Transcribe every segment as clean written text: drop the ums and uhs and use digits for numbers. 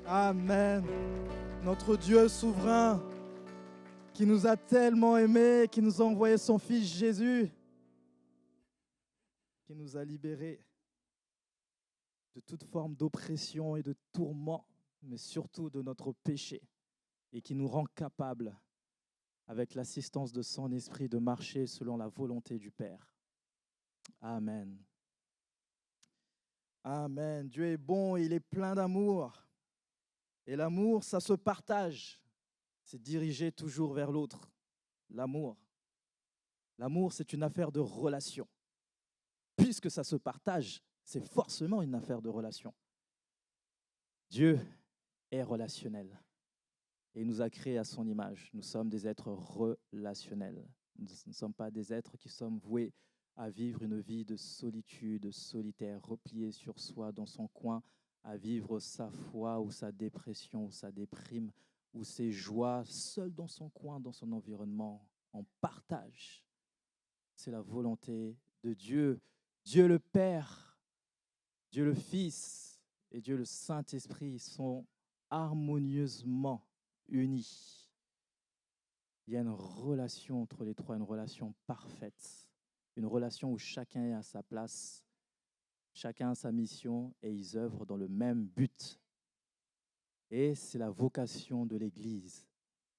Amen. Notre Dieu souverain qui nous a tellement aimés, qui nous a envoyé son Fils Jésus, qui nous a libérés de toute forme d'oppression et de tourment, mais surtout de notre péché, et qui nous rend capables, avec l'assistance de son Esprit, de marcher selon la volonté du Père. Amen. Amen. Dieu est bon, il est plein d'amour. Et l'amour, ça se partage. C'est diriger toujours vers l'autre. L'amour. L'amour, c'est une affaire de relation. Puisque ça se partage, c'est forcément une affaire de relation. Dieu est relationnel et il nous a créés à son image. Nous sommes des êtres relationnels. Nous ne sommes pas des êtres qui sommes voués à vivre une vie de solitude, solitaire, replié sur soi, dans son coin, à vivre sa foi ou sa dépression ou sa déprime ou ses joies seul dans son coin, dans son environnement, en partage. C'est la volonté de Dieu, Dieu le Père, Dieu le Fils et Dieu le Saint-Esprit sont harmonieusement unis. Il y a une relation entre les trois, une relation parfaite, une relation où chacun est à sa place, chacun a sa mission et ils œuvrent dans le même but. Et c'est la vocation de l'Église.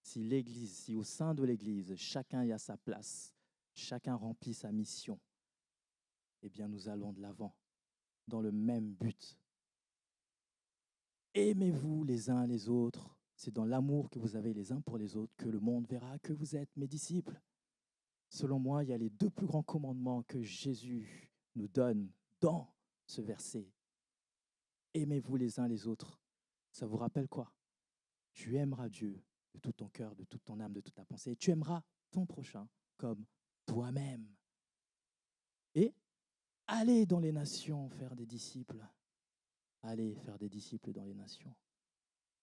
Si au sein de l'Église, chacun est à sa place, chacun remplit sa mission, eh bien nous allons de l'avant dans le même but. Aimez-vous les uns les autres. C'est dans l'amour que vous avez les uns pour les autres que le monde verra que vous êtes mes disciples. Selon moi, il y a les deux plus grands commandements que Jésus nous donne dans ce verset. Aimez-vous les uns les autres. Ça vous rappelle quoi? Tu aimeras Dieu de tout ton cœur, de toute ton âme, de toute ta pensée. Et tu aimeras ton prochain comme toi-même. Et allez dans les nations faire des disciples. Allez faire des disciples dans les nations.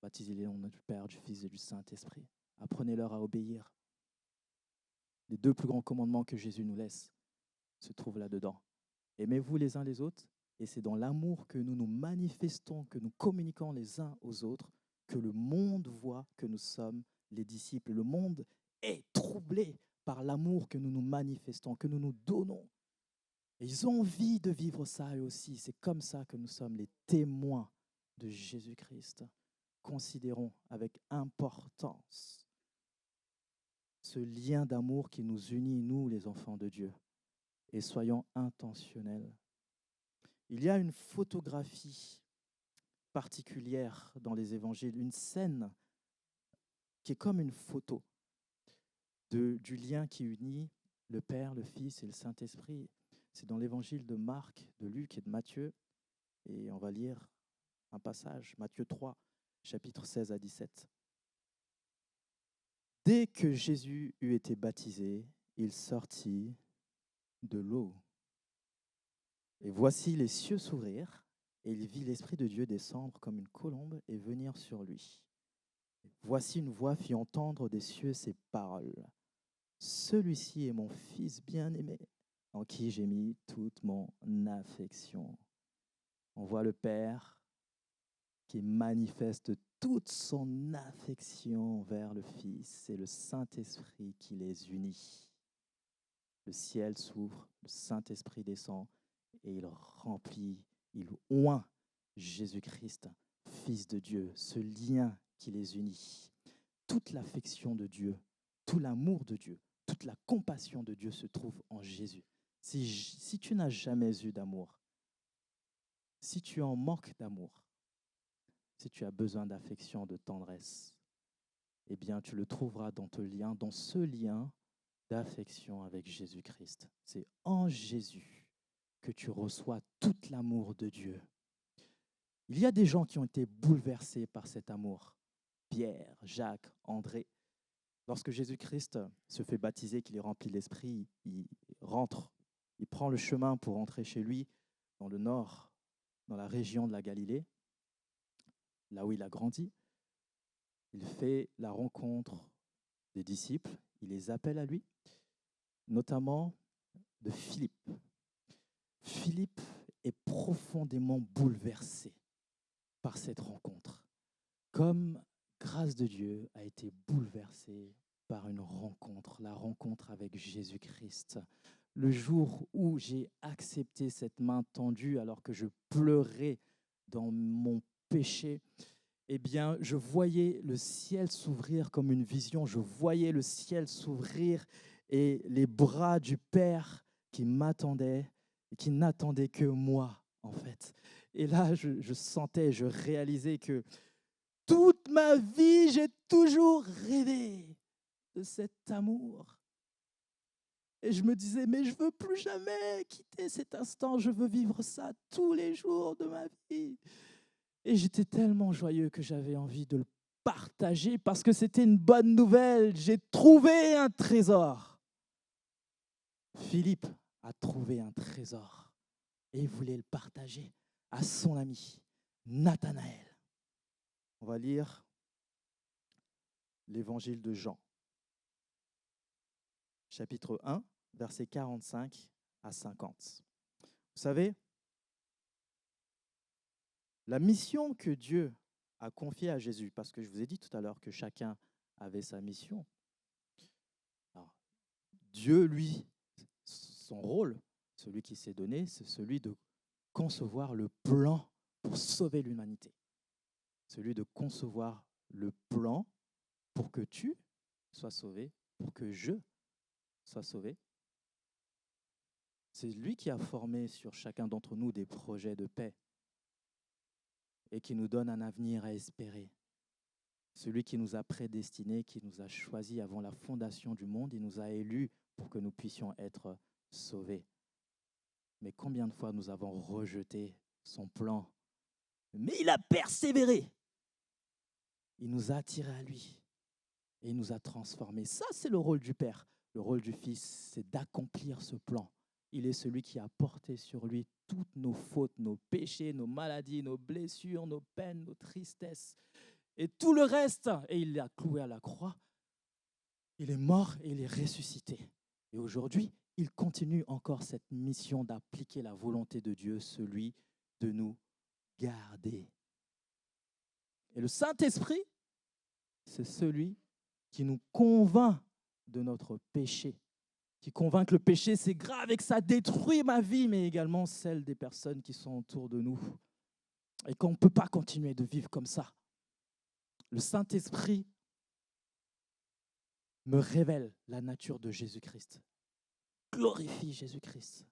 Baptisez-les au nom du Père, du Fils et du Saint-Esprit. Apprenez-leur à obéir. Les deux plus grands commandements que Jésus nous laisse se trouvent là-dedans. Aimez-vous les uns les autres, et c'est dans l'amour que nous nous manifestons, que nous communiquons les uns aux autres, que le monde voit que nous sommes les disciples. Le monde est troublé par l'amour que nous nous manifestons, que nous nous donnons. Et ils ont envie de vivre ça eux aussi. C'est comme ça que nous sommes les témoins de Jésus-Christ. Considérons avec importance ce lien d'amour qui nous unit, nous, les enfants de Dieu, et soyons intentionnels. Il y a une photographie particulière dans les évangiles, une scène qui est comme une photo du lien qui unit le Père, le Fils et le Saint-Esprit. C'est dans l'évangile de Marc, de Luc et de Matthieu, et on va lire un passage, Matthieu 3, chapitres 16 à 17. Dès que Jésus eut été baptisé, il sortit de l'eau. Et voici les cieux s'ouvrirent, et il vit l'Esprit de Dieu descendre comme une colombe et venir sur lui. Voici une voix fit entendre des cieux ces paroles. Celui-ci est mon Fils bien-aimé, en qui j'ai mis toute mon affection. On voit le Père qui manifeste toute son affection vers le Fils et le Saint-Esprit qui les unit. Le ciel s'ouvre, le Saint-Esprit descend et il remplit, il oint Jésus-Christ, Fils de Dieu, ce lien qui les unit. Toute l'affection de Dieu, tout l'amour de Dieu, toute la compassion de Dieu se trouve en Jésus. Si tu n'as jamais eu d'amour, si tu en manques d'amour, si tu as besoin d'affection, de tendresse, eh bien tu le trouveras dans ce lien d'affection avec Jésus-Christ. C'est en Jésus que tu reçois tout l'amour de Dieu. Il y a des gens qui ont été bouleversés par cet amour. Pierre, Jacques, André. Lorsque Jésus-Christ se fait baptiser, qu'il est rempli de l'Esprit, il rentre, il prend le chemin pour rentrer chez lui dans le nord, dans la région de la Galilée, là où il a grandi. Il fait la rencontre des disciples, il les appelle à lui, notamment de Philippe. Philippe est profondément bouleversé par cette rencontre. comme grâce de Dieu a été bouleversée par une rencontre, la rencontre avec Jésus-Christ. Le jour où j'ai accepté cette main tendue alors que je pleurais dans mon péché, eh bien, je voyais le ciel s'ouvrir comme une vision. Je voyais le ciel s'ouvrir et les bras du Père qui m'attendaient et qui n'attendaient que moi, en fait. Et là, je sentais, je réalisais que toute ma vie, j'ai toujours rêvé de cet amour. Et je me disais, mais je ne veux plus jamais quitter cet instant. Je veux vivre ça tous les jours de ma vie. Et j'étais tellement joyeux que j'avais envie de le partager parce que c'était une bonne nouvelle. J'ai trouvé un trésor. Philippe a trouvé un trésor et il voulait le partager à son ami Nathanaël. On va lire l'évangile de Jean, chapitre 1, versets 45 à 50. Vous savez, la mission que Dieu a confiée à Jésus, parce que je vous ai dit tout à l'heure que chacun avait sa mission. Alors, Dieu, lui, son rôle, celui qui s'est donné, c'est celui de concevoir le plan pour sauver l'humanité. Celui de concevoir le plan pour que tu sois sauvé, pour que je sois sauvé. C'est lui qui a formé sur chacun d'entre nous des projets de paix et qui nous donne un avenir à espérer. Celui qui nous a prédestinés, qui nous a choisis avant la fondation du monde, il nous a élus pour que nous puissions être sauvés. Mais combien de fois nous avons rejeté son plan? Mais il a persévéré. Il nous a attirés à lui et il nous a transformés. Ça, c'est le rôle du Père. Le rôle du Fils, c'est d'accomplir ce plan. Il est celui qui a porté sur lui toutes nos fautes, nos péchés, nos maladies, nos blessures, nos peines, nos tristesses et tout le reste. Et il l'a cloué à la croix. Il est mort et il est ressuscité. Et aujourd'hui, il continue encore cette mission d'appliquer la volonté de Dieu, celui de nous garder. Et le Saint-Esprit, c'est celui qui nous convainc de notre péché, qui convainc que le péché, c'est grave et que ça détruit ma vie, mais également celle des personnes qui sont autour de nous, et qu'on ne peut pas continuer de vivre comme ça. Le Saint-Esprit me révèle la nature de Jésus-Christ, glorifie Jésus-Christ.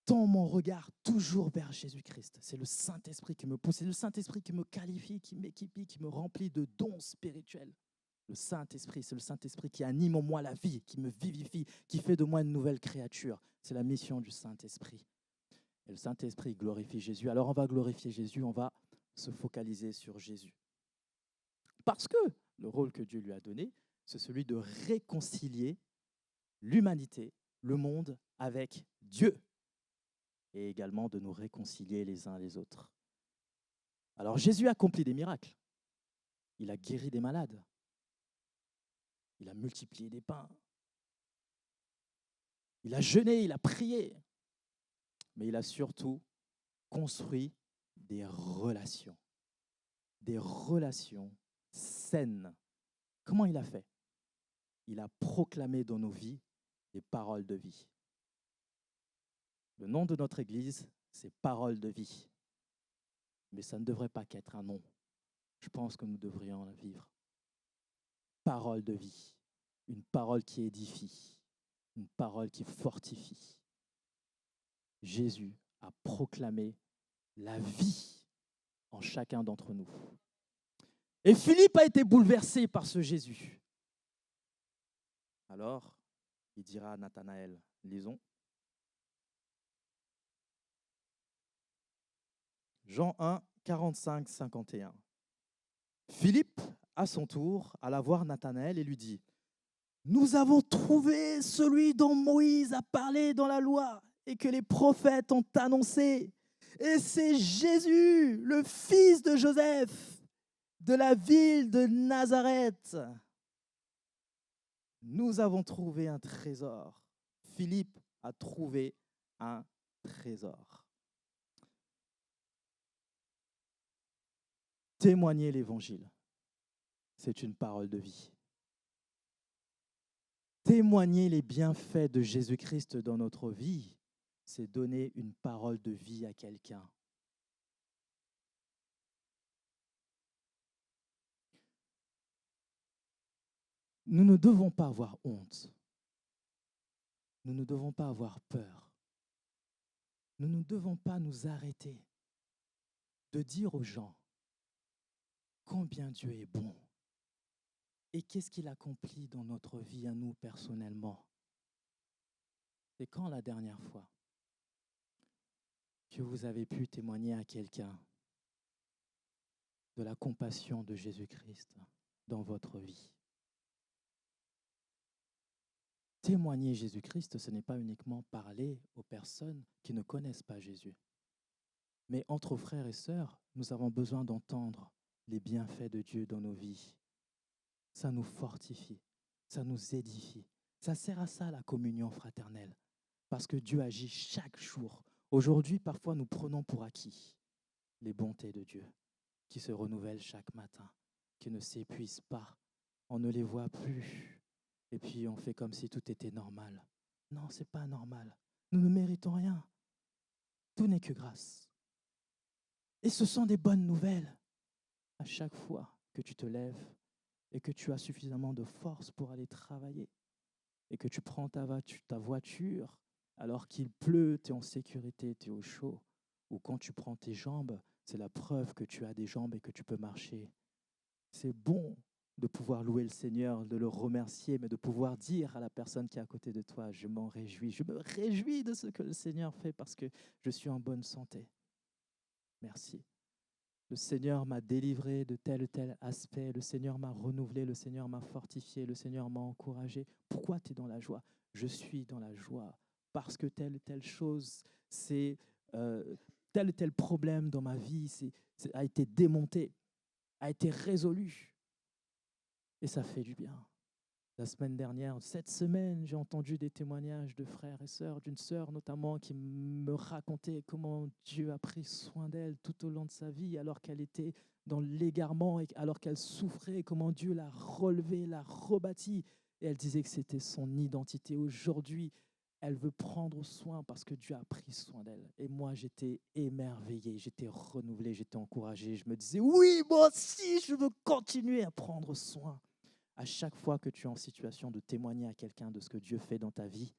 Tends mon regard toujours vers Jésus-Christ. C'est le Saint-Esprit qui me pousse, c'est le Saint-Esprit qui me qualifie, qui m'équipe, qui me remplit de dons spirituels. Le Saint-Esprit, c'est le Saint-Esprit qui anime en moi la vie, qui me vivifie, qui fait de moi une nouvelle créature. C'est la mission du Saint-Esprit. Et le Saint-Esprit glorifie Jésus. Alors on va glorifier Jésus, on va se focaliser sur Jésus. Parce que le rôle que Dieu lui a donné, c'est celui de réconcilier l'humanité, le monde avec Dieu, et également de nous réconcilier les uns les autres. Alors Jésus a accompli des miracles. Il a guéri des malades. Il a multiplié des pains. Il a jeûné, il a prié. Mais il a surtout construit des relations saines. Comment il a fait? Il a proclamé dans nos vies des paroles de vie. Le nom de notre Église, c'est Paroles de vie. Mais ça ne devrait pas qu'être un nom. Je pense que nous devrions la vivre. Parole de vie. Une parole qui édifie. Une parole qui fortifie. Jésus a proclamé la vie en chacun d'entre nous. Et Philippe a été bouleversé par ce Jésus. Alors, il dira à Nathanaël, lisons. Jean 1, 45, 51. Philippe, à son tour, alla voir Nathanaël et lui dit, « Nous avons trouvé celui dont Moïse a parlé dans la loi et que les prophètes ont annoncé. Et c'est Jésus, le fils de Joseph, de la ville de Nazareth. Nous avons trouvé un trésor. » Philippe a trouvé un trésor. Témoigner l'Évangile, c'est une parole de vie. Témoigner les bienfaits de Jésus-Christ dans notre vie, c'est donner une parole de vie à quelqu'un. Nous ne devons pas avoir honte. Nous ne devons pas avoir peur. Nous ne devons pas nous arrêter de dire aux gens combien Dieu est bon et qu'est-ce qu'il accomplit dans notre vie à nous personnellement. C'est quand la dernière fois que vous avez pu témoigner à quelqu'un de la compassion de Jésus-Christ dans votre vie? Témoigner Jésus-Christ, ce n'est pas uniquement parler aux personnes qui ne connaissent pas Jésus. Mais entre frères et sœurs, nous avons besoin d'entendre les bienfaits de Dieu dans nos vies. Ça nous fortifie, ça nous édifie. Ça sert à ça, la communion fraternelle, parce que Dieu agit chaque jour. Aujourd'hui, parfois, nous prenons pour acquis les bontés de Dieu qui se renouvellent chaque matin, qui ne s'épuisent pas. On ne les voit plus. Et puis, on fait comme si tout était normal. Non, ce n'est pas normal. Nous ne méritons rien. Tout n'est que grâce. Et ce sont des bonnes nouvelles. À chaque fois que tu te lèves et que tu as suffisamment de force pour aller travailler et que tu prends ta voiture alors qu'il pleut, tu es en sécurité, tu es au chaud, ou quand tu prends tes jambes, c'est la preuve que tu as des jambes et que tu peux marcher. C'est bon de pouvoir louer le Seigneur, de le remercier, mais de pouvoir dire à la personne qui est à côté de toi, je m'en réjouis, je me réjouis de ce que le Seigneur fait parce que je suis en bonne santé. Merci. Le Seigneur m'a délivré de tel ou tel aspect, le Seigneur m'a renouvelé, le Seigneur m'a fortifié, le Seigneur m'a encouragé. Pourquoi tu es dans la joie? Je suis dans la joie parce que telle ou telle chose, c'est tel ou tel problème dans ma vie a été démonté, a été résolu. Et ça fait du bien. La semaine dernière, cette semaine, j'ai entendu des témoignages de frères et sœurs, d'une sœur notamment, qui me racontait comment Dieu a pris soin d'elle tout au long de sa vie, alors qu'elle était dans l'égarement, et alors qu'elle souffrait, comment Dieu l'a relevée, l'a rebâtie. Et elle disait que c'était son identité. Aujourd'hui, elle veut prendre soin parce que Dieu a pris soin d'elle. Et moi, j'étais émerveillé, j'étais renouvelé, j'étais encouragé. Je me disais, oui, moi aussi, je veux continuer à prendre soin. À chaque fois que tu es en situation de témoigner à quelqu'un de ce que Dieu fait dans ta vie,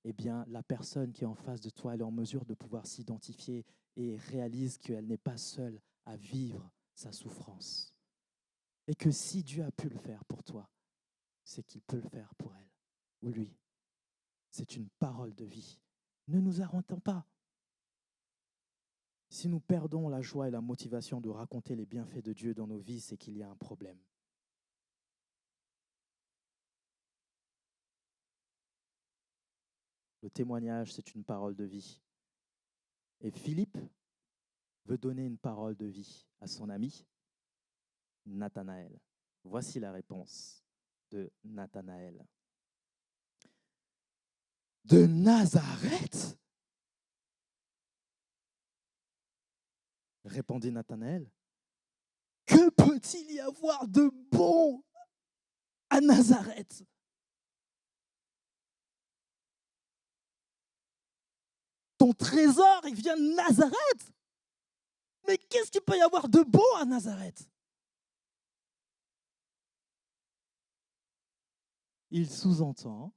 eh bien, la personne qui est en face de toi, elle est en mesure de pouvoir s'identifier et réalise qu'elle n'est pas seule à vivre sa souffrance. Et que si Dieu a pu le faire pour toi, c'est qu'il peut le faire pour elle ou lui. C'est une parole de vie. Ne nous arrêtons pas. Si nous perdons la joie et la motivation de raconter les bienfaits de Dieu dans nos vies, c'est qu'il y a un problème. Le témoignage, c'est une parole de vie. Et Philippe veut donner une parole de vie à son ami Nathanaël. Voici la réponse de Nathanaël. De Nazareth? Répondit Nathanaël. Que peut-il y avoir de bon à Nazareth? Ton trésor, il vient de Nazareth? Mais qu'est-ce qu'il peut y avoir de bon à Nazareth? Il sous-entend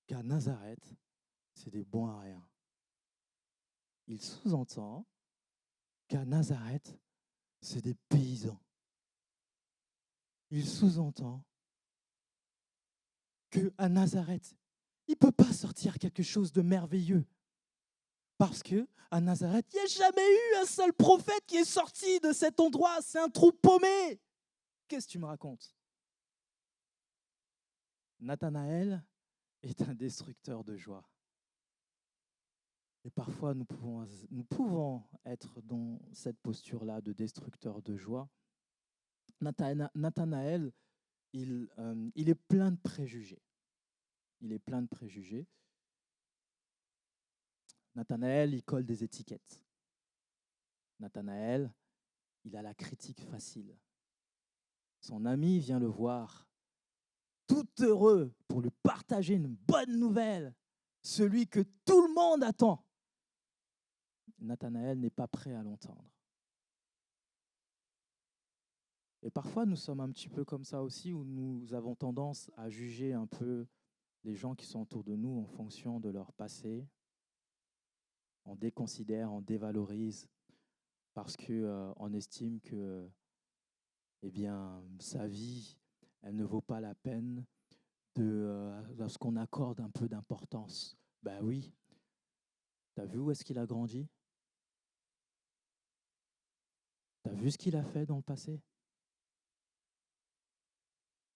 qu'à Nazareth, c'est des bons à rien. Il sous-entend qu'à Nazareth, c'est des paysans. Il sous-entend qu'à Nazareth, il ne peut pas sortir quelque chose de merveilleux. Parce qu'à Nazareth, il n'y a jamais eu un seul prophète qui est sorti de cet endroit. C'est un trou paumé. Qu'est-ce que tu me racontes? Nathanaël est un destructeur de joie. Et parfois, nous pouvons être dans cette posture-là de destructeur de joie. Nathanaël, il est plein de préjugés. Il est plein de préjugés. Nathanaël, il colle des étiquettes. Nathanaël, il a la critique facile. Son ami vient le voir, tout heureux pour lui partager une bonne nouvelle, celui que tout le monde attend. Nathanaël n'est pas prêt à l'entendre. Et parfois, nous sommes un petit peu comme ça aussi, où nous avons tendance à juger un peu les gens qui sont autour de nous en fonction de leur passé. On déconsidère, on dévalorise, parce qu'on estime que eh bien, sa vie, elle ne vaut pas la peine de ce qu'on accorde un peu d'importance. Ben oui, t'as vu où est-ce qu'il a grandi? T'as vu ce qu'il a fait dans le passé?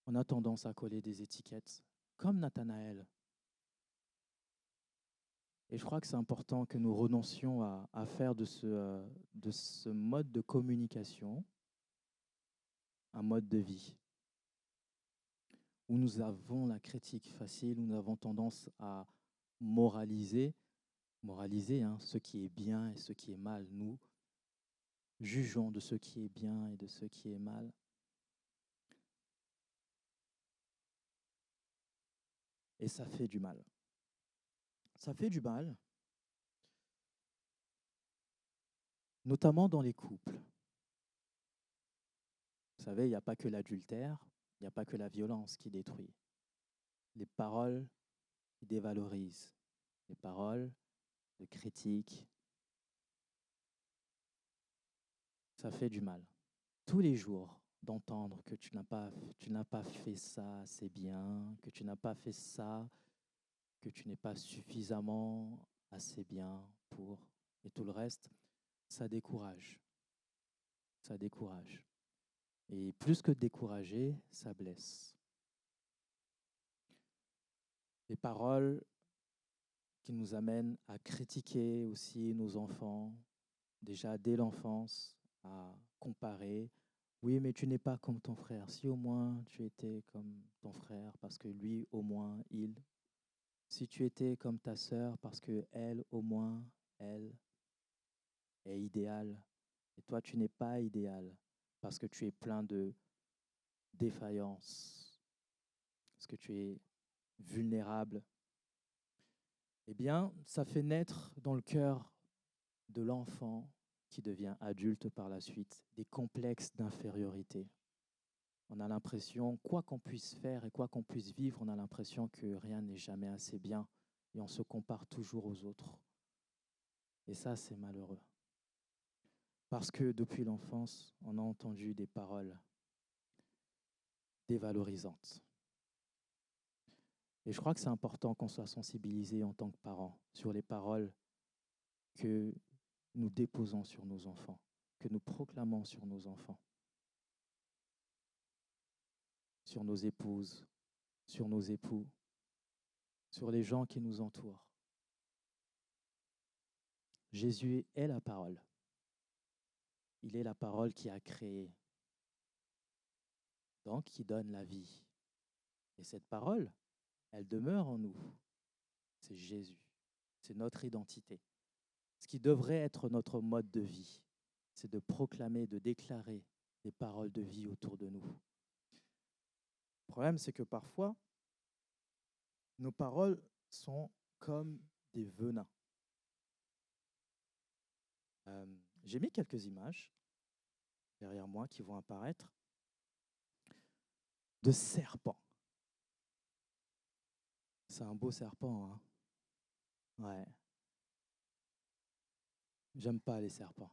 On a tendance à coller des étiquettes, comme Nathanaël. Et je crois que c'est important que nous renoncions à faire de ce mode de communication un mode de vie, où nous avons la critique facile, où nous avons tendance à moraliser, hein, ce qui est bien et ce qui est mal. Nous jugeons de ce qui est bien et de ce qui est mal. Et ça fait du mal. Ça fait du mal, notamment dans les couples. Vous savez, il n'y a pas que l'adultère, il n'y a pas que la violence qui détruit. Les paroles qui dévalorisent, les paroles de critique, ça fait du mal. Tous les jours, d'entendre que tu n'as pas fait ça assez bien, que tu n'as pas fait ça, que tu n'es pas suffisamment assez bien pour, et tout le reste, ça décourage. Ça décourage. Et plus que décourager, ça blesse. Les paroles qui nous amènent à critiquer aussi nos enfants, déjà dès l'enfance, à comparer. Oui, mais tu n'es pas comme ton frère. Si au moins tu étais comme ton frère, parce que lui, au moins, il. Si tu étais comme ta sœur, parce que elle, au moins, elle est idéale. Et toi, tu n'es pas idéal, parce que tu es plein de défaillances, parce que tu es vulnérable. Eh bien, ça fait naître dans le cœur de l'enfant qui devient adulte par la suite des complexes d'infériorité. On a l'impression, quoi qu'on puisse faire et quoi qu'on puisse vivre, on a l'impression que rien n'est jamais assez bien et on se compare toujours aux autres. Et ça, c'est malheureux. Parce que depuis l'enfance, on a entendu des paroles dévalorisantes. Et je crois que c'est important qu'on soit sensibilisé en tant que parents sur les paroles que nous déposons sur nos enfants, que nous proclamons sur nos enfants, sur nos épouses, sur nos époux, sur les gens qui nous entourent. Jésus est la parole. Il est la parole qui a créé, donc qui donne la vie. Et cette parole, elle demeure en nous. C'est Jésus. C'est notre identité. Ce qui devrait être notre mode de vie, c'est de proclamer, de déclarer des paroles de vie autour de nous. Le problème, c'est que parfois, nos paroles sont comme des venins. J'ai mis quelques images derrière moi qui vont apparaître de serpents. C'est un beau serpent, hein? Ouais. J'aime pas les serpents.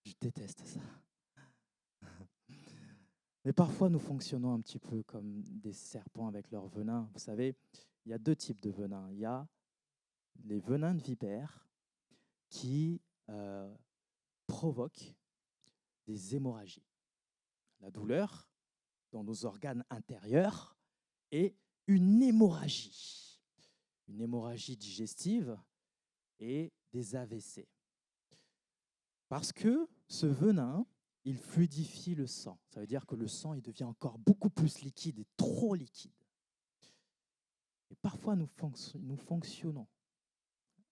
Je déteste ça. Mais parfois, nous fonctionnons un petit peu comme des serpents avec leur venin. Vous savez, il y a deux types de venins. Il y a les venins de vipère qui provoquent des hémorragies. La douleur dans nos organes intérieurs et une hémorragie digestive et des AVC. Parce que ce venin, il fluidifie le sang. Ça veut dire que le sang, il devient encore beaucoup plus liquide et trop liquide. Et parfois, nous fonctionnons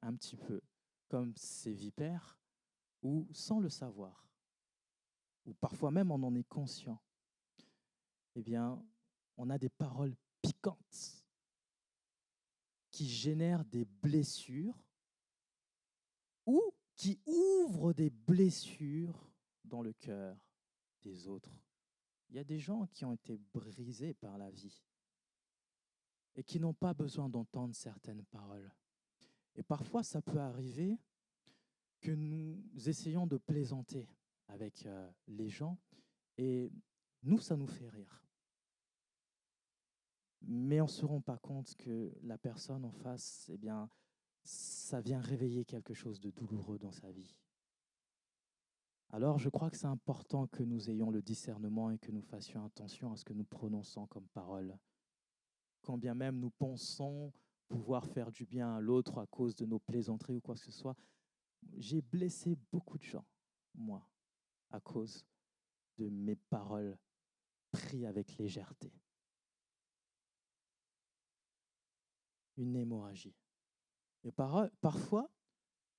un petit peu comme ces vipères ou sans le savoir. ou parfois même on en est conscient, eh bien, on a des paroles piquantes qui génèrent des blessures ou qui ouvrent des blessures dans le cœur des autres. Il y a des gens qui ont été brisés par la vie et qui n'ont pas besoin d'entendre certaines paroles. Et parfois, ça peut arriver que nous essayons de plaisanter avec les gens et nous, ça nous fait rire. Mais on ne se rend pas compte que la personne en face, eh bien, ça vient réveiller quelque chose de douloureux dans sa vie. Alors, je crois que c'est important que nous ayons le discernement et que nous fassions attention à ce que nous prononçons comme parole. Quand bien même nous pensons pouvoir faire du bien à l'autre à cause de nos plaisanteries ou quoi que ce soit, j'ai blessé beaucoup de gens, moi, à cause de mes paroles prises avec légèreté. Une hémorragie. Et parfois,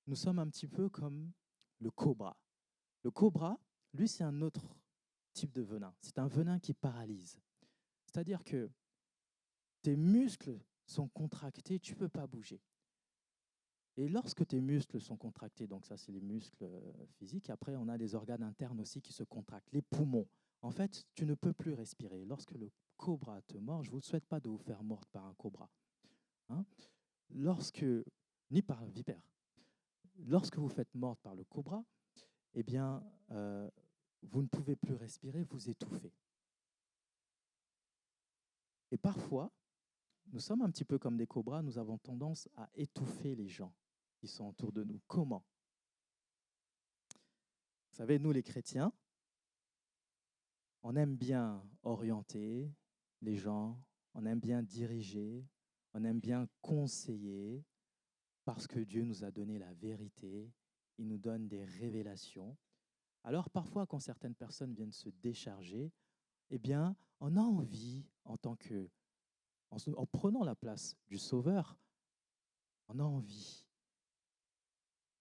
nous sommes un petit peu comme le cobra. Le cobra, lui, c'est un autre type de venin. C'est un venin qui paralyse. C'est-à-dire que tes muscles sont contractés, tu ne peux pas bouger. Et lorsque tes muscles sont contractés, donc ça c'est les muscles physiques, après on a les organes internes aussi qui se contractent, les poumons. En fait, tu ne peux plus respirer. Lorsque le cobra te mord, je ne vous souhaite pas de vous faire mordre par un cobra. Hein? Ni par un vipère. Lorsque vous faites mordre par le cobra, eh bien, vous ne pouvez plus respirer, vous étouffez. Et parfois, nous sommes un petit peu comme des cobras, nous avons tendance à étouffer les gens qui sont autour de nous. Comment? Vous savez, nous les chrétiens, on aime bien orienter les gens, on aime bien diriger, on aime bien conseiller, parce que Dieu nous a donné la vérité, il nous donne des révélations. Alors parfois, quand certaines personnes viennent se décharger, eh bien, on a envie, en prenant la place du Sauveur, on a envie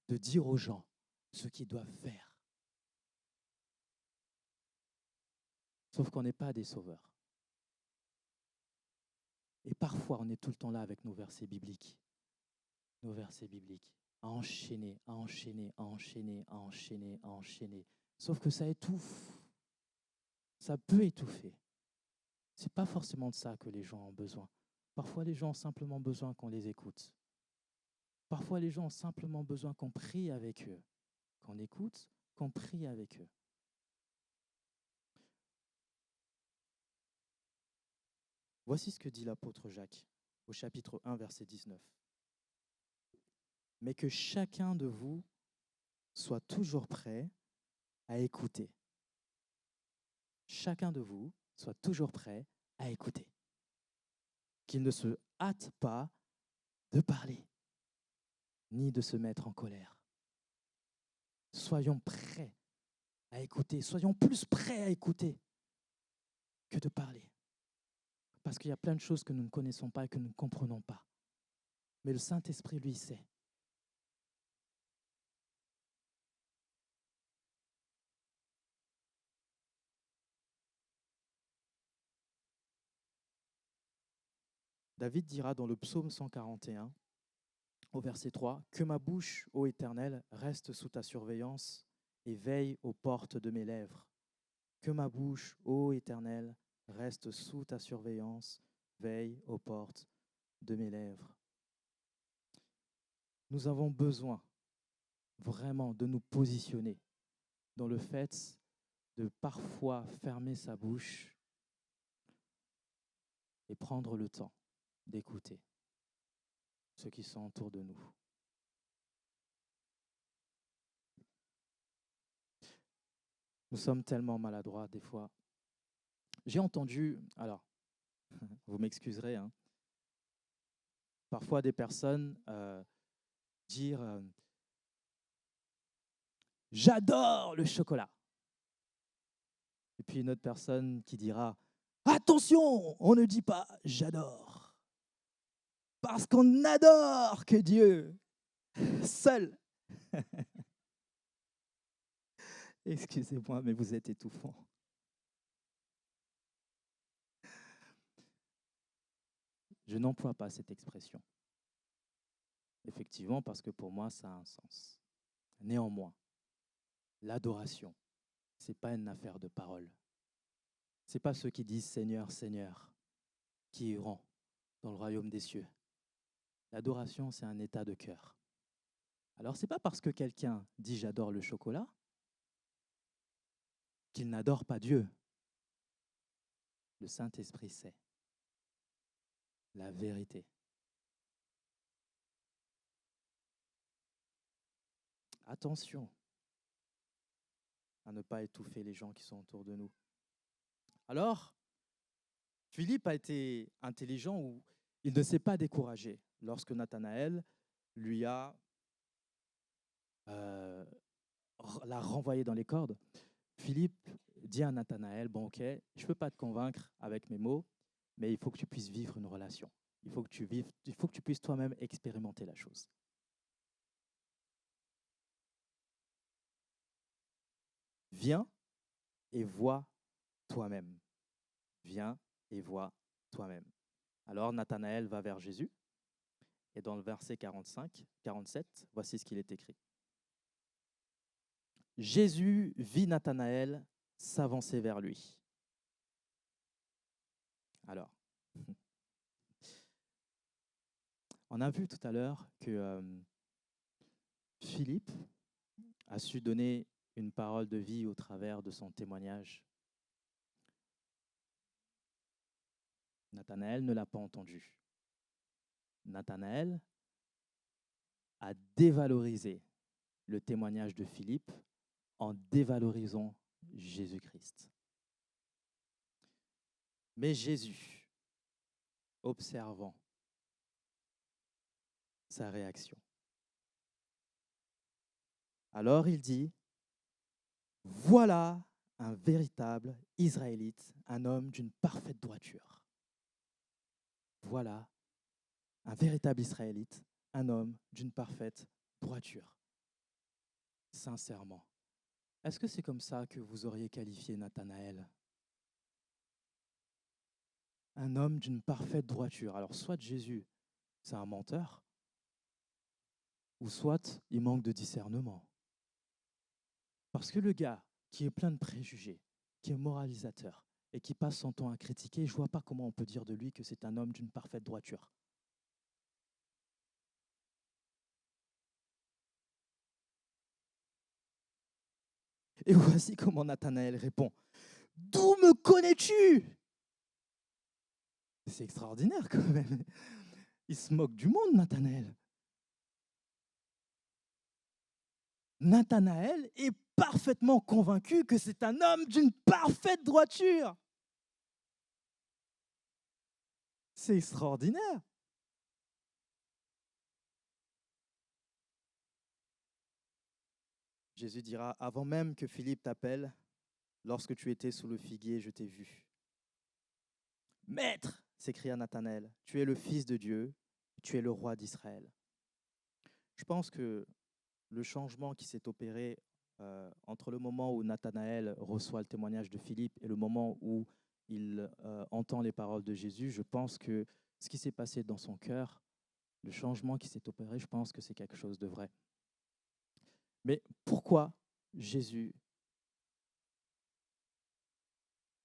de dire aux gens ce qu'ils doivent faire. Sauf qu'on n'est pas des sauveurs. Et parfois, on est tout le temps là avec nos versets bibliques. Nos versets bibliques. À enchaîner, à enchaîner, à enchaîner, à enchaîner, à enchaîner. Sauf que ça étouffe. Ça peut étouffer. Ce n'est pas forcément de ça que les gens ont besoin. Parfois, les gens ont simplement besoin qu'on les écoute. Parfois, les gens ont simplement besoin qu'on prie avec eux. Qu'on écoute, qu'on prie avec eux. Voici ce que dit l'apôtre Jacques au chapitre 1, verset 19. Mais que chacun de vous soit toujours prêt à écouter. Chacun de vous soit toujours prêt à écouter. Qu'il ne se hâte pas de parler, ni de se mettre en colère. Soyons prêts à écouter, soyons plus prêts à écouter que de parler. Parce qu'il y a plein de choses que nous ne connaissons pas et que nous ne comprenons pas. Mais le Saint-Esprit, lui, sait. David dira dans le psaume 141, au verset 3, « Que ma bouche, ô Éternel, reste sous ta surveillance et veille aux portes de mes lèvres. Que ma bouche, ô Éternel, reste sous ta surveillance, veille aux portes de mes lèvres. » Nous avons besoin vraiment de nous positionner dans le fait de parfois fermer sa bouche et prendre le temps d'écouter ceux qui sont autour de nous. Nous sommes tellement maladroits des fois. J'ai entendu, alors, vous m'excuserez, hein, parfois des personnes dire « J'adore le chocolat ». Et puis une autre personne qui dira « Attention, on ne dit pas « j'adore ». Parce qu'on adore que Dieu seul Excusez-moi, mais vous êtes étouffant. Je n'emploie pas cette expression. Effectivement, parce que pour moi, ça a un sens. Néanmoins, l'adoration, ce n'est pas une affaire de parole. Ce n'est pas ceux qui disent Seigneur, Seigneur, qui iront dans le royaume des cieux. L'adoration, c'est un état de cœur. Alors, ce n'est pas parce que quelqu'un dit j'adore le chocolat qu'il n'adore pas Dieu. Le Saint-Esprit sait la vérité. Attention à ne pas étouffer les gens qui sont autour de nous. Alors, Philippe a été intelligent ou il ne s'est pas découragé lorsque Nathanaël lui a l'a renvoyé dans les cordes. Philippe dit à Nathanaël, bon ok, je ne peux pas te convaincre avec mes mots, mais il faut que tu puisses vivre une relation. Il faut que tu puisses toi-même expérimenter la chose. Viens et vois toi-même. Viens et vois toi-même. Alors Nathanaël va vers Jésus, et dans le verset 47, voici ce qu'il est écrit. Jésus vit Nathanaël s'avancer vers lui. Alors, on a vu tout à l'heure que Philippe a su donner une parole de vie au travers de son témoignage. Nathanaël ne l'a pas entendu. Nathanaël a dévalorisé le témoignage de Philippe en dévalorisant Jésus-Christ. Mais Jésus, observant sa réaction, alors il dit, voilà un véritable Israélite, un homme d'une parfaite droiture. Voilà un véritable Israélite, un homme d'une parfaite droiture. Sincèrement, est-ce que c'est comme ça que vous auriez qualifié Nathanaël? Un homme d'une parfaite droiture. Alors, soit Jésus, c'est un menteur, ou soit il manque de discernement. Parce que le gars qui est plein de préjugés, qui est moralisateur et qui passe son temps à critiquer, je ne vois pas comment on peut dire de lui que c'est un homme d'une parfaite droiture. Et voici comment Nathanaël répond. D'où me connais-tu? C'est extraordinaire quand même. Il se moque du monde, Nathanaël. Nathanaël est parfaitement convaincu que c'est un homme d'une parfaite droiture. C'est extraordinaire. Jésus dira, avant même que Philippe t'appelle, lorsque tu étais sous le figuier, je t'ai vu. Maître, s'écria Nathanaël, tu es le Fils de Dieu, tu es le roi d'Israël. Je pense que le changement qui s'est opéré entre le moment où Nathanaël reçoit le témoignage de Philippe et le moment où il entend les paroles de Jésus, je pense que ce qui s'est passé dans son cœur, le changement qui s'est opéré, je pense que c'est quelque chose de vrai. Mais pourquoi Jésus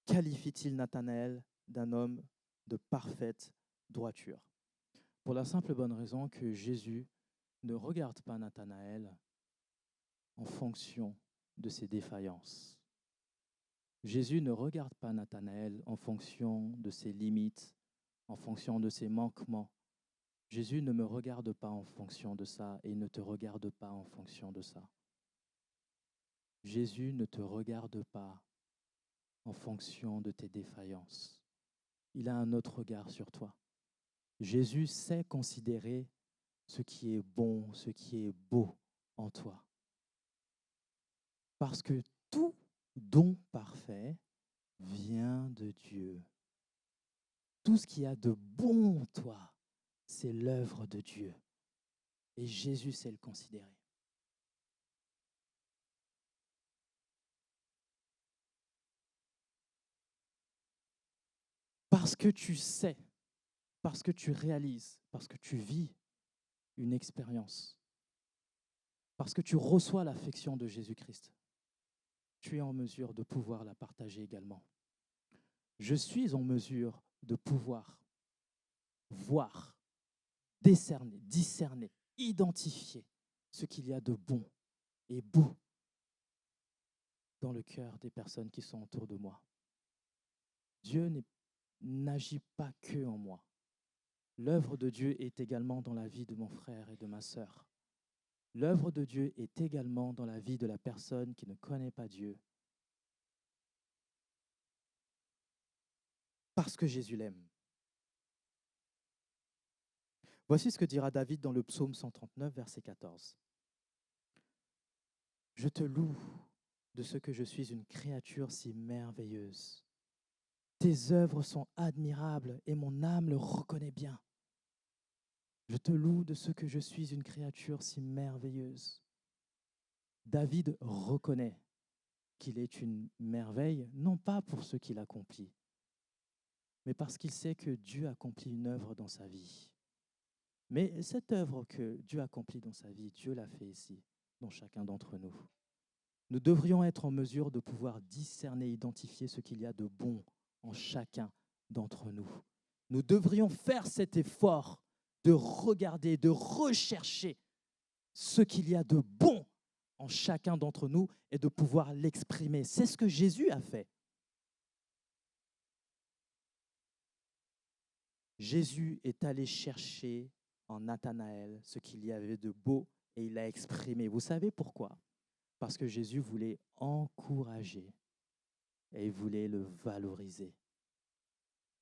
qualifie-t-il Nathanaël d'un homme de parfaite droiture? Pour la simple et bonne raison que Jésus ne regarde pas Nathanaël en fonction de ses défaillances. Jésus ne regarde pas Nathanaël en fonction de ses limites, en fonction de ses manquements. Jésus ne me regarde pas en fonction de ça et il ne te regarde pas en fonction de ça. Jésus ne te regarde pas en fonction de tes défaillances. Il a un autre regard sur toi. Jésus sait considérer ce qui est bon, ce qui est beau en toi. Parce que tout don parfait vient de Dieu. Tout ce qu'il y a de bon en toi, c'est l'œuvre de Dieu. Et Jésus sait le considérer. Parce que tu sais, parce que tu réalises, parce que tu vis une expérience, parce que tu reçois l'affection de Jésus-Christ, tu es en mesure de pouvoir la partager également. Je suis en mesure de pouvoir voir, décerner, discerner, identifier ce qu'il y a de bon et beau dans le cœur des personnes qui sont autour de moi. Dieu n'agit pas que en moi. L'œuvre de Dieu est également dans la vie de mon frère et de ma sœur. L'œuvre de Dieu est également dans la vie de la personne qui ne connaît pas Dieu. Parce que Jésus l'aime. Voici ce que dira David dans le psaume 139, verset 14. Je te loue de ce que je suis une créature si merveilleuse. Tes œuvres sont admirables et mon âme le reconnaît bien. Je te loue de ce que je suis une créature si merveilleuse. David reconnaît qu'il est une merveille, non pas pour ce qu'il accomplit, mais parce qu'il sait que Dieu accomplit une œuvre dans sa vie. Mais cette œuvre que Dieu accomplit dans sa vie, Dieu l'a fait ici, dans chacun d'entre nous. Nous devrions être en mesure de pouvoir discerner, identifier ce qu'il y a de bon en chacun d'entre nous. Nous devrions faire cet effort de regarder, de rechercher ce qu'il y a de bon en chacun d'entre nous et de pouvoir l'exprimer. C'est ce que Jésus a fait. Jésus est allé chercher en Nathanaël ce qu'il y avait de beau et il l'a exprimé. Vous savez pourquoi? Parce que Jésus voulait encourager et il voulait le valoriser.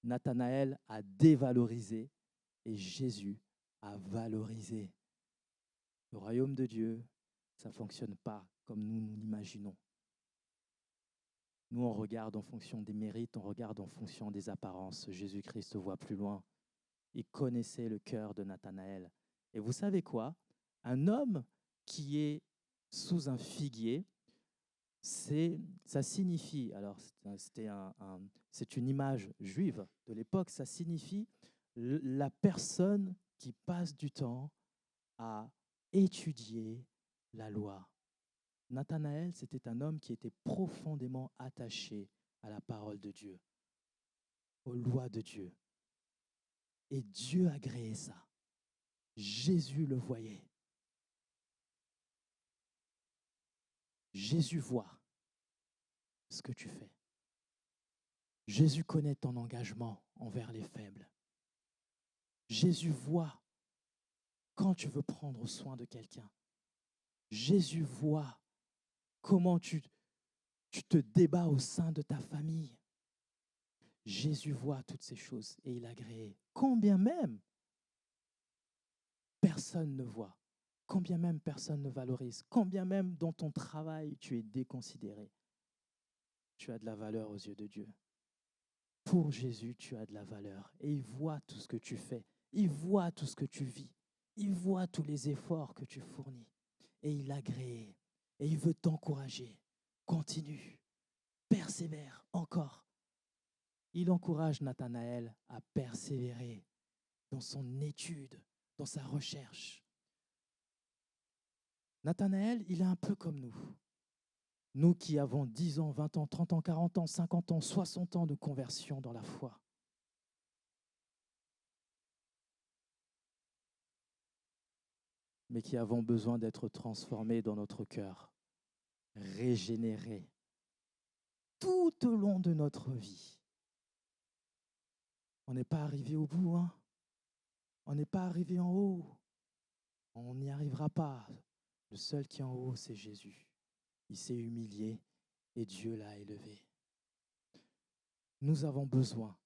Nathanaël a dévalorisé et Jésus a valorisé. Le royaume de Dieu, ça ne fonctionne pas comme nous l'imaginons. Nous, on regarde en fonction des mérites, on regarde en fonction des apparences. Jésus-Christ voit plus loin. Il connaissait le cœur de Nathanaël. Et vous savez quoi? Un homme qui est sous un figuier, ça signifie, alors c'est une image juive de l'époque, ça signifie la personne qui passe du temps à étudier la loi. Nathanaël, c'était un homme qui était profondément attaché à la parole de Dieu, aux lois de Dieu. Et Dieu a agréé ça. Jésus le voyait. Jésus voit ce que tu fais. Jésus connaît ton engagement envers les faibles. Jésus voit quand tu veux prendre soin de quelqu'un. Jésus voit comment tu te débats au sein de ta famille. Jésus voit toutes ces choses et il a agréé. Combien même personne ne voit, combien même personne ne valorise, combien même dans ton travail tu es déconsidéré. Tu as de la valeur aux yeux de Dieu. Pour Jésus, tu as de la valeur et il voit tout ce que tu fais. Il voit tout ce que tu vis. Il voit tous les efforts que tu fournis et il agrée et il veut t'encourager. Continue, persévère encore. Il encourage Nathanaël à persévérer dans son étude, dans sa recherche. Nathanaël, il est un peu comme nous. Nous qui avons 10 ans, 20 ans, 30 ans, 40 ans, 50 ans, 60 ans de conversion dans la foi. Mais qui avons besoin d'être transformés dans notre cœur, régénérés tout au long de notre vie. On n'est pas arrivé au bout, hein? On n'est pas arrivé en haut. On n'y arrivera pas. Le seul qui est en haut, c'est Jésus. Il s'est humilié et Dieu l'a élevé. Nous avons besoin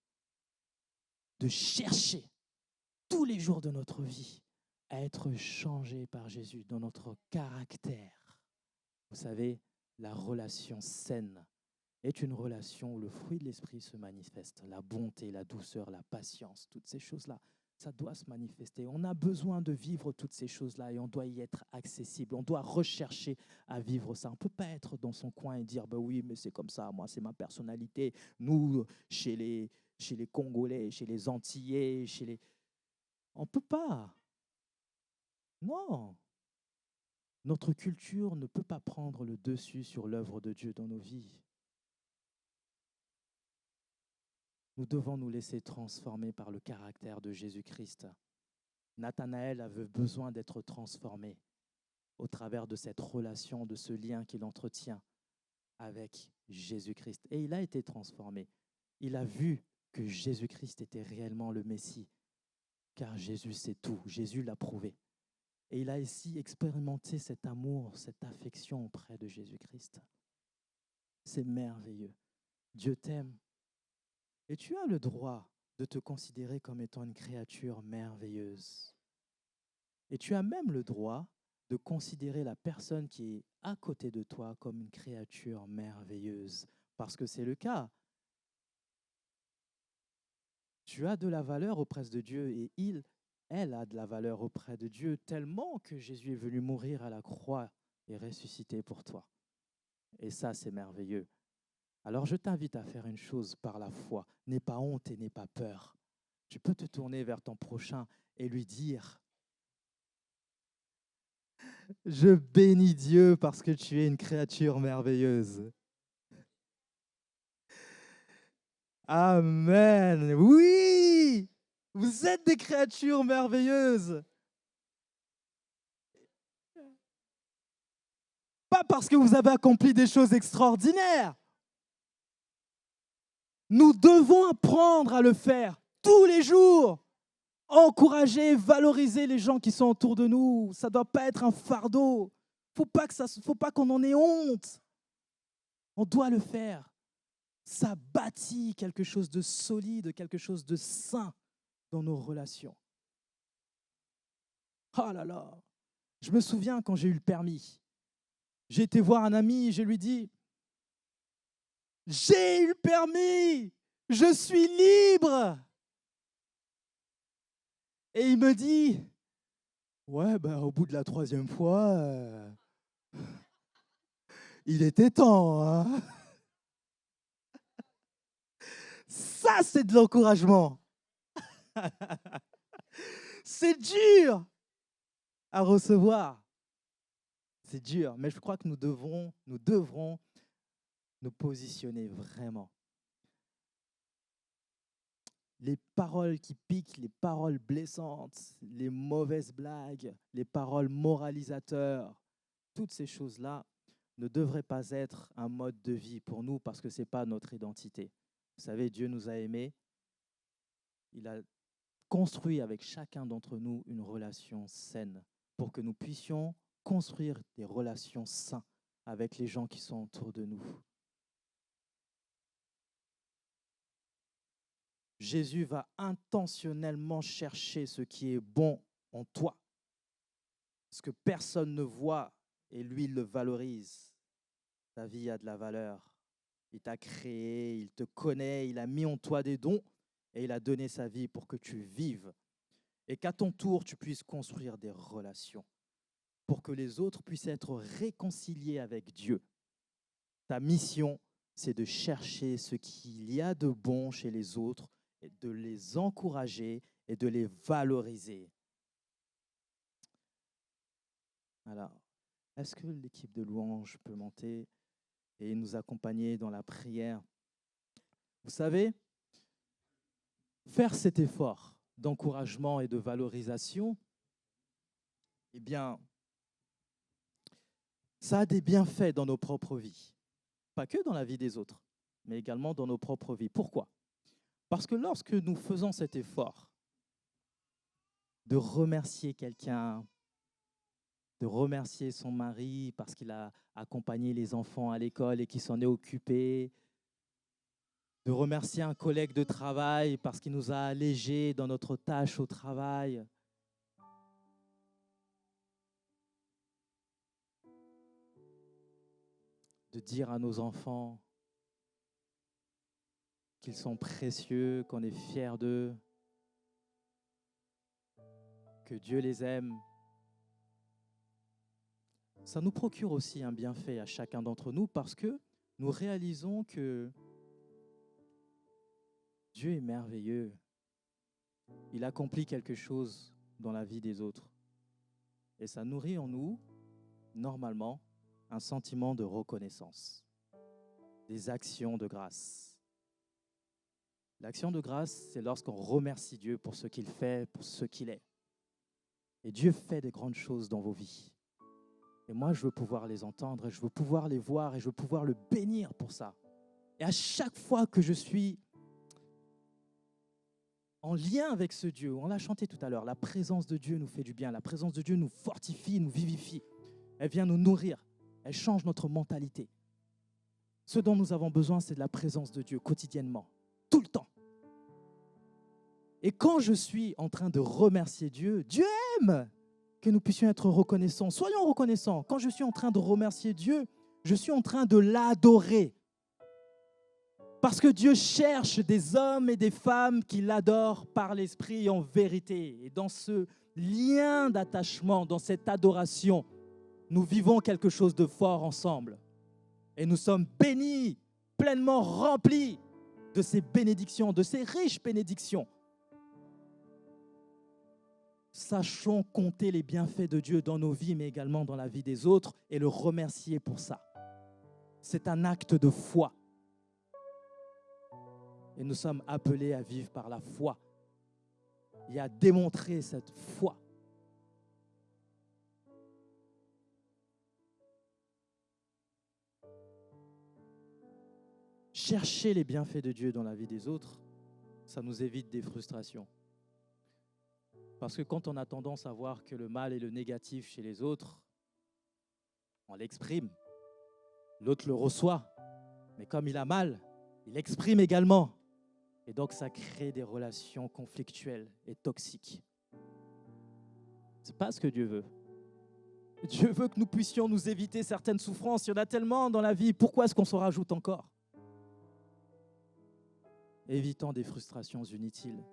de chercher tous les jours de notre vie à être changés par Jésus dans notre caractère. Vous savez, la relation saine est une relation où le fruit de l'esprit se manifeste. La bonté, la douceur, la patience, toutes ces choses-là, ça doit se manifester. On a besoin de vivre toutes ces choses-là et on doit y être accessible. On doit rechercher à vivre ça. On ne peut pas être dans son coin et dire bah oui, mais c'est comme ça, moi, c'est ma personnalité. Nous, chez chez les Congolais, chez les Antillais, chez les... On ne peut pas. Non. Notre culture ne peut pas prendre le dessus sur l'œuvre de Dieu dans nos vies. Nous devons nous laisser transformer par le caractère de Jésus-Christ. Nathanaël avait besoin d'être transformé au travers de cette relation, de ce lien qu'il entretient avec Jésus-Christ. Et il a été transformé. Il a vu que Jésus-Christ était réellement le Messie, car Jésus sait tout. Jésus l'a prouvé. Et il a ici expérimenté cet amour, cette affection auprès de Jésus-Christ. C'est merveilleux. Dieu t'aime. Et tu as le droit de te considérer comme étant une créature merveilleuse. Et tu as même le droit de considérer la personne qui est à côté de toi comme une créature merveilleuse, parce que c'est le cas. Tu as de la valeur auprès de Dieu et elle a de la valeur auprès de Dieu tellement que Jésus est venu mourir à la croix et ressusciter pour toi. Et ça, c'est merveilleux. Alors, je t'invite à faire une chose par la foi. N'aie pas honte et n'aie pas peur. Tu peux te tourner vers ton prochain et lui dire « Je bénis Dieu parce que tu es une créature merveilleuse. » Amen. Oui, vous êtes des créatures merveilleuses. Pas parce que vous avez accompli des choses extraordinaires. Nous devons apprendre à le faire tous les jours. Encourager, valoriser les gens qui sont autour de nous. Ça ne doit pas être un fardeau. Faut pas qu'on en ait honte. On doit le faire. Ça bâtit quelque chose de solide, quelque chose de sain dans nos relations. Oh là là. Je me souviens quand j'ai eu le permis. J'ai été voir un ami et je lui dis « J'ai eu le permis, je suis libre !» Et il me dit « Ouais, au bout de la 3e fois, il était temps. Hein ?» Ça, c'est de l'encouragement. C'est dur à recevoir. C'est dur, mais je crois que nous devrons nous positionner vraiment. Les paroles qui piquent, les paroles blessantes, les mauvaises blagues, les paroles moralisateurs, toutes ces choses-là ne devraient pas être un mode de vie pour nous parce que ce n'est pas notre identité. Vous savez, Dieu nous a aimés. Il a construit avec chacun d'entre nous une relation saine pour que nous puissions construire des relations saines avec les gens qui sont autour de nous. Jésus va intentionnellement chercher ce qui est bon en toi, ce que personne ne voit et lui il le valorise. Ta vie a de la valeur. Il t'a créé, il te connaît, il a mis en toi des dons et il a donné sa vie pour que tu vives. Et qu'à ton tour, tu puisses construire des relations pour que les autres puissent être réconciliés avec Dieu. Ta mission, c'est de chercher ce qu'il y a de bon chez les autres, et de les encourager et de les valoriser. Alors, est-ce que l'équipe de louange peut monter et nous accompagner dans la prière? Vous savez, faire cet effort d'encouragement et de valorisation, eh bien, ça a des bienfaits dans nos propres vies. Pas que dans la vie des autres, mais également dans nos propres vies. Pourquoi? Parce que lorsque nous faisons cet effort de remercier quelqu'un, de remercier son mari parce qu'il a accompagné les enfants à l'école et qu'il s'en est occupé, de remercier un collègue de travail parce qu'il nous a allégés dans notre tâche au travail, de dire à nos enfants qu'ils sont précieux, qu'on est fiers d'eux, que Dieu les aime. Ça nous procure aussi un bienfait à chacun d'entre nous parce que nous réalisons que Dieu est merveilleux. Il accomplit quelque chose dans la vie des autres. Et ça nourrit en nous, normalement, un sentiment de reconnaissance, des actions de grâce. L'action de grâce, c'est lorsqu'on remercie Dieu pour ce qu'il fait, pour ce qu'il est. Et Dieu fait des grandes choses dans vos vies. Et moi, je veux pouvoir les entendre, et je veux pouvoir les voir, et je veux pouvoir le bénir pour ça. Et à chaque fois que je suis en lien avec ce Dieu, on l'a chanté tout à l'heure, la présence de Dieu nous fait du bien, la présence de Dieu nous fortifie, nous vivifie. Elle vient nous nourrir, elle change notre mentalité. Ce dont nous avons besoin, c'est de la présence de Dieu quotidiennement, tout le temps. Et quand je suis en train de remercier Dieu, Dieu aime que nous puissions être reconnaissants. Soyons reconnaissants. Quand je suis en train de remercier Dieu, je suis en train de l'adorer. Parce que Dieu cherche des hommes et des femmes qui l'adorent par l'esprit et en vérité. Et dans ce lien d'attachement, dans cette adoration, nous vivons quelque chose de fort ensemble. Et nous sommes bénis, pleinement remplis de ces bénédictions, de ces riches bénédictions. Sachons compter les bienfaits de Dieu dans nos vies, mais également dans la vie des autres, et le remercier pour ça. C'est un acte de foi. Et nous sommes appelés à vivre par la foi et à démontrer cette foi. Chercher les bienfaits de Dieu dans la vie des autres, ça nous évite des frustrations. Parce que quand on a tendance à voir que le mal et le négatif chez les autres, on l'exprime. L'autre le reçoit. Mais comme il a mal, il l'exprime également. Et donc, ça crée des relations conflictuelles et toxiques. Ce n'est pas ce que Dieu veut. Dieu veut que nous puissions nous éviter certaines souffrances. Il y en a tellement dans la vie. Pourquoi est-ce qu'on s'en rajoute encore? Évitant des frustrations inutiles.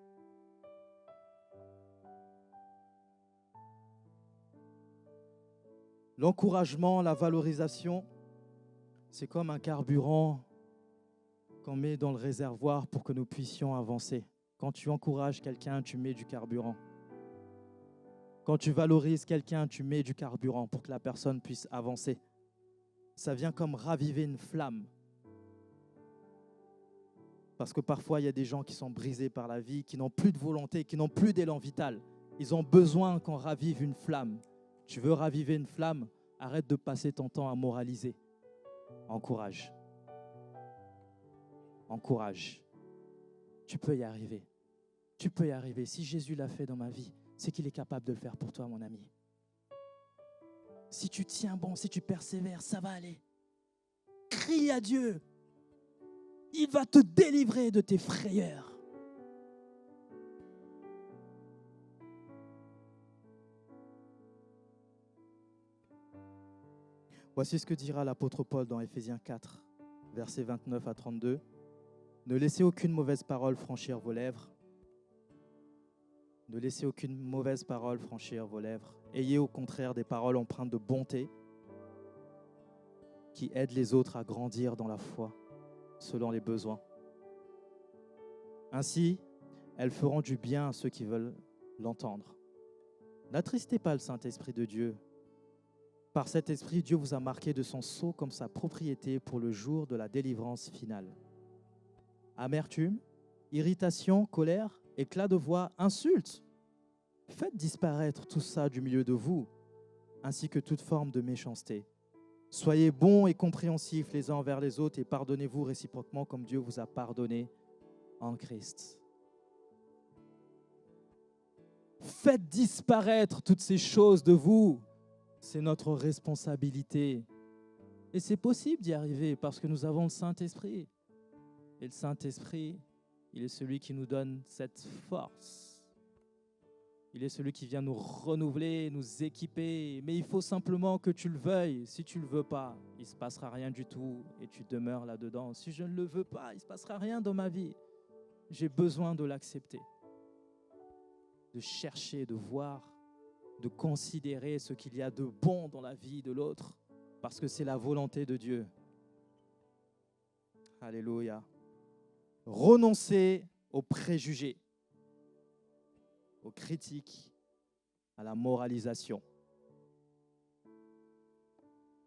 L'encouragement, la valorisation, c'est comme un carburant qu'on met dans le réservoir pour que nous puissions avancer. Quand tu encourages quelqu'un, tu mets du carburant. Quand tu valorises quelqu'un, tu mets du carburant pour que la personne puisse avancer. Ça vient comme raviver une flamme. Parce que parfois, il y a des gens qui sont brisés par la vie, qui n'ont plus de volonté, qui n'ont plus d'élan vital. Ils ont besoin qu'on ravive une flamme. Tu veux raviver une flamme? Arrête de passer ton temps à moraliser. Encourage. Encourage. Tu peux y arriver. Tu peux y arriver. Si Jésus l'a fait dans ma vie, c'est qu'il est capable de le faire pour toi, mon ami. Si tu tiens bon, si tu persévères, ça va aller. Crie à Dieu. Il va te délivrer de tes frayeurs. Voici ce que dira l'apôtre Paul dans Éphésiens 4, versets 29 à 32. Ne laissez aucune mauvaise parole franchir vos lèvres. Ne laissez aucune mauvaise parole franchir vos lèvres. Ayez au contraire des paroles empreintes de bonté qui aident les autres à grandir dans la foi selon les besoins. Ainsi, elles feront du bien à ceux qui veulent l'entendre. N'attristez pas le Saint-Esprit de Dieu. Par cet esprit, Dieu vous a marqué de son sceau comme sa propriété pour le jour de la délivrance finale. Amertume, irritation, colère, éclat de voix, insultes. Faites disparaître tout ça du milieu de vous, ainsi que toute forme de méchanceté. Soyez bons et compréhensifs les uns envers les autres et pardonnez-vous réciproquement comme Dieu vous a pardonné en Christ. Faites disparaître toutes ces choses de vous. C'est notre responsabilité. Et c'est possible d'y arriver parce que nous avons le Saint-Esprit. Et le Saint-Esprit, il est celui qui nous donne cette force. Il est celui qui vient nous renouveler, nous équiper. Mais il faut simplement que tu le veuilles. Si tu ne le veux pas, il ne se passera rien du tout et tu demeures là-dedans. Si je ne le veux pas, il ne se passera rien dans ma vie. J'ai besoin de l'accepter, de chercher, de voir, de considérer ce qu'il y a de bon dans la vie de l'autre, parce que c'est la volonté de Dieu. Alléluia. Renoncez aux préjugés, aux critiques, à la moralisation.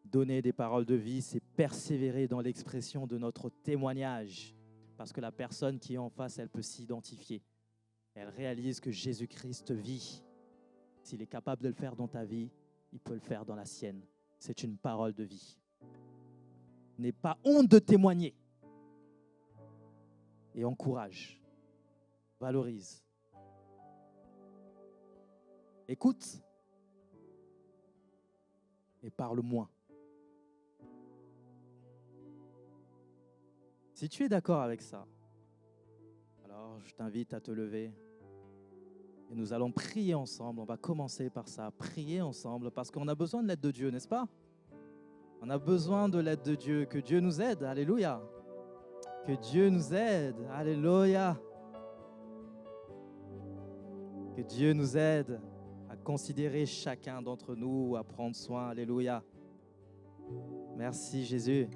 Donner des paroles de vie, c'est persévérer dans l'expression de notre témoignage, parce que la personne qui est en face, elle peut s'identifier. Elle réalise que Jésus-Christ vit. S'il est capable de le faire dans ta vie, il peut le faire dans la sienne. C'est une parole de vie. N'aie pas honte de témoigner. Et encourage, valorise. Écoute et parle moins. Si tu es d'accord avec ça, alors je t'invite à te lever et nous allons prier ensemble. On va commencer par ça, prier ensemble parce qu'on a besoin de l'aide de Dieu, n'est-ce pas? On a besoin de l'aide de Dieu, que Dieu nous aide, alléluia. Que Dieu nous aide, alléluia. Que Dieu nous aide à considérer chacun d'entre nous, à prendre soin, alléluia. Merci Jésus.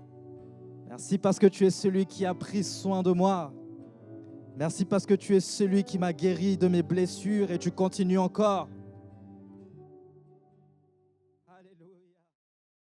Merci parce que tu es celui qui a pris soin de moi. Merci parce que tu es celui qui m'a guéri de mes blessures et tu continues encore.